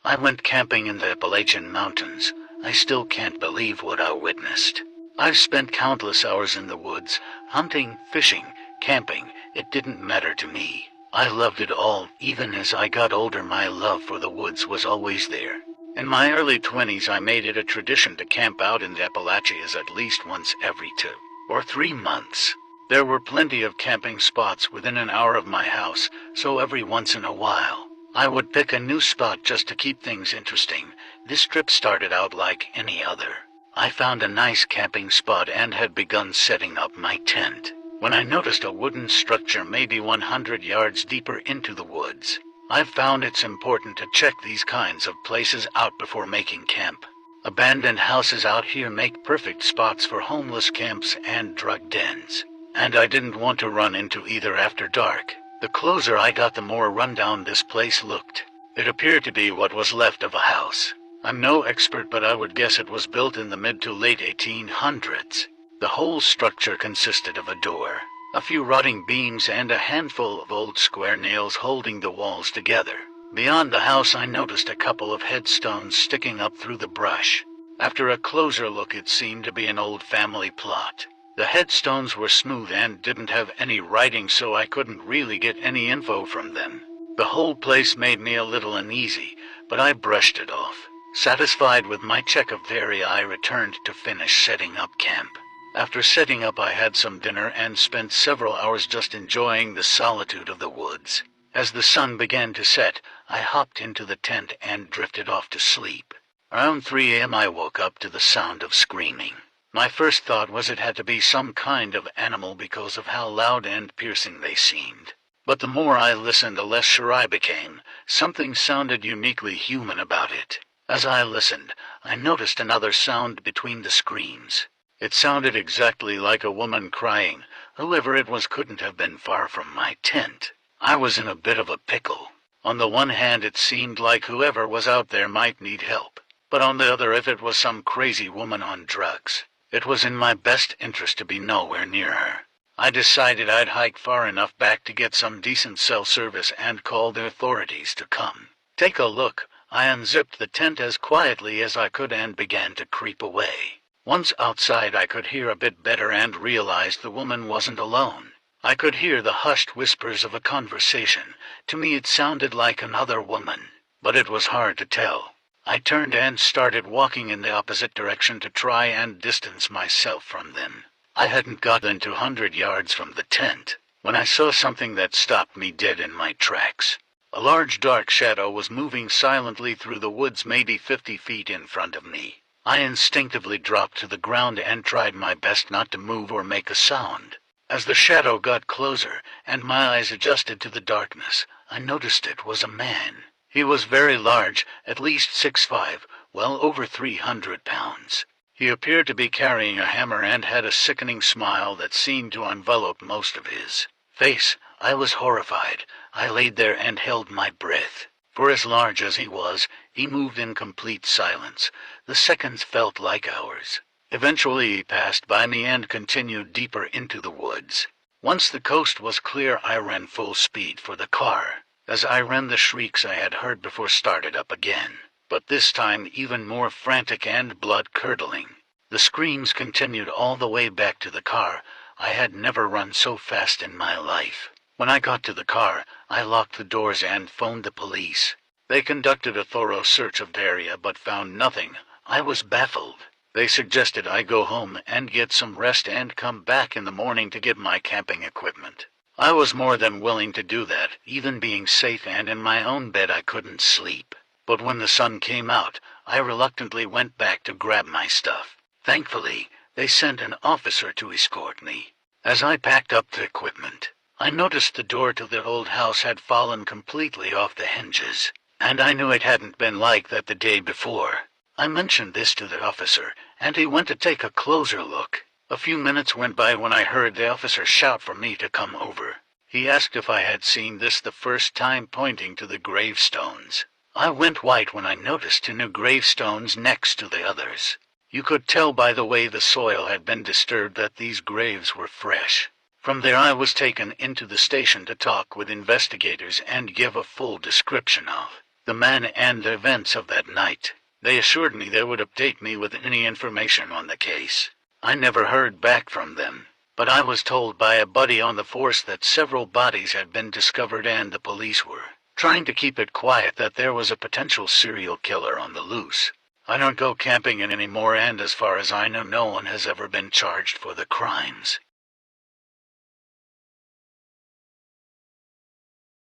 I went camping in the Appalachian Mountains. I still can't believe what I witnessed. I've spent countless hours in the woods, hunting, fishing, camping. It didn't matter to me. I loved it all. Even as I got older, my love for the woods was always there. In my early 20s, I made it a tradition to camp out in the Appalachians at least once every 2 or 3 months. There were plenty of camping spots within an hour of my house, so every once in a while, I would pick a new spot just to keep things interesting. This trip started out like any other. I found a nice camping spot and had begun setting up my tent when I noticed a wooden structure maybe 100 yards deeper into the woods. I've found it's important to check these kinds of places out before making camp. Abandoned houses out here make perfect spots for homeless camps and drug dens, and I didn't want to run into either after dark. The closer I got, the more rundown this place looked. It appeared to be what was left of a house. I'm no expert, but I would guess it was built in the mid to late 1800s. The whole structure consisted of a door, a few rotting beams, and a handful of old square nails holding the walls together. Beyond the house, I noticed a couple of headstones sticking up through the brush. After a closer look, it seemed to be an old family plot. The headstones were smooth and didn't have any writing, so I couldn't really get any info from them. The whole place made me a little uneasy, but I brushed it off. Satisfied with my check of the area, I returned to finish setting up camp. After setting up, I had some dinner and spent several hours just enjoying the solitude of the woods. As the sun began to set, I hopped into the tent and drifted off to sleep. Around 3 a.m. I woke up to the sound of screaming. My first thought was it had to be some kind of animal because of how loud and piercing they seemed. But the more I listened, the less sure I became. Something sounded uniquely human about it. As I listened, I noticed another sound between the screams. It sounded exactly like a woman crying. Whoever it was couldn't have been far from my tent. I was in a bit of a pickle. On the one hand, it seemed like whoever was out there might need help. But on the other, if it was some crazy woman on drugs, it was in my best interest to be nowhere near her. I decided I'd hike far enough back to get some decent cell service and call the authorities to come take a look. I unzipped the tent as quietly as I could and began to creep away. Once outside, I could hear a bit better and realized the woman wasn't alone. I could hear the hushed whispers of a conversation. To me it sounded like another woman, but it was hard to tell. I turned and started walking in the opposite direction to try and distance myself from them. I hadn't gotten 200 yards from the tent when I saw something that stopped me dead in my tracks. A large dark shadow was moving silently through the woods maybe 50 feet in front of me. I instinctively dropped to the ground and tried my best not to move or make a sound. As the shadow got closer and my eyes adjusted to the darkness, I noticed it was a man. He was very large, at least 6'5", well over 300 pounds. He appeared to be carrying a hammer and had a sickening smile that seemed to envelop most of his face. I was horrified. I laid there and held my breath. For as large as he was, he moved in complete silence. The seconds felt like hours. Eventually he passed by me and continued deeper into the woods. Once the coast was clear, I ran full speed for the car. As I ran, the shrieks I had heard before started up again, but this time even more frantic and blood-curdling. The screams continued all the way back to the car. I had never run so fast in my life. When I got to the car, I locked the doors and phoned the police. They conducted a thorough search of the area but found nothing. I was baffled. They suggested I go home and get some rest and come back in the morning to get my camping equipment. I was more than willing to do that. Even being safe and in my own bed, I couldn't sleep. But when the sun came out, I reluctantly went back to grab my stuff. Thankfully, they sent an officer to escort me. As I packed up the equipment, I noticed the door to the old house had fallen completely off the hinges, and I knew it hadn't been like that the day before. I mentioned this to the officer, and he went to take a closer look. A few minutes went by when I heard the officer shout for me to come over. He asked if I had seen this the first time, pointing to the gravestones. I went white when I noticed 2 new gravestones next to the others. You could tell by the way the soil had been disturbed that these graves were fresh. From there I was taken into the station to talk with investigators and give a full description of the man and the events of that night. They assured me they would update me with any information on the case. I never heard back from them, but I was told by a buddy on the force that several bodies had been discovered and the police were trying to keep it quiet that there was a potential serial killer on the loose. I don't go camping anymore, and as far as I know, no one has ever been charged for the crimes.